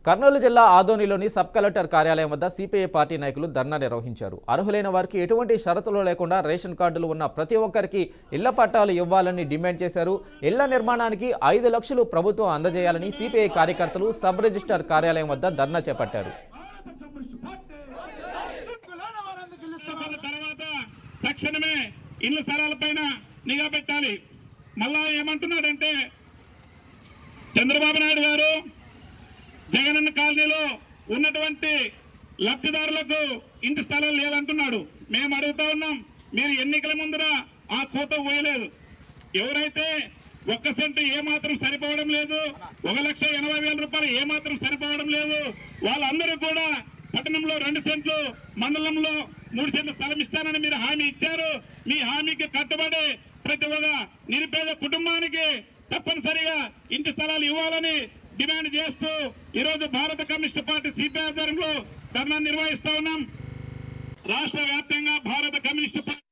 కర్నూలు జిల్లా ఆదోనిలోని sub collector కార్యాలయం వద్ద సిపిఐ పార్టీ నాయకులు ధర్నా నిర్వహించారు. అర్హులైన వారికి ఎటువంటి షరతులు లేకుండా రేషన్ కార్డులు ఉన్న ప్రతి ఒక్కరికి ఇళ్ల పట్టాలు ఇవ్వాలని డిమాండ్ చేశారు. ఇళ్ల నిర్మాణానికి 5 లక్షలు ప్రభుత్వం అందజేయాలని సిపిఐ కార్యకర్తలు సబ్ రిజిస్టర్ కార్యాలయం వద్ద ధర్నా చేపట్టారు. తక్షణమే ఇళ్ల స్థలాలపైన నిఘా పెట్టాలి. మళ్ళా ఏమంటున్నాడంటే చంద్రబాబు నాయుడు గారు జగనన్న కాలనీలో ఉన్నటువంటి లబ్ధిదారులకు ఇంటి స్థలాలు లేవంటున్నాడు. మేము అడుగుతా ఉన్నాం, మీరు ఎన్నికల ముందర ఆ కోత పోయలేదు. ఎవరైతే 1 సెంటు ఏమాత్రం సరిపోవడం లేదు, 1,80,000 రూపాయలు ఏమాత్రం సరిపోవడం లేదు, వాళ్ళందరూ కూడా పట్టణంలో 2 సెంట్లు, మండలంలో 3 సెంట్లు స్థలం ఇస్తానని మీరు హామీ ఇచ్చారు. మీ హామీకి కట్టుబడి ప్రతి ఒక్క నిరుపేద కుటుంబానికి తప్పనిసరిగా ఇంటి స్థలాలు ఇవ్వాలని డిమాండ్ చేస్తూ ఈరోజు భారత కమ్యూనిస్టు పార్టీ సిపిఐ ఆధ్వర్యంలో ధర్నా నిర్వహిస్తా ఉన్నాం. రాష్ట్ర వ్యాప్తంగా భారత కమ్యూనిస్టు పార్టీ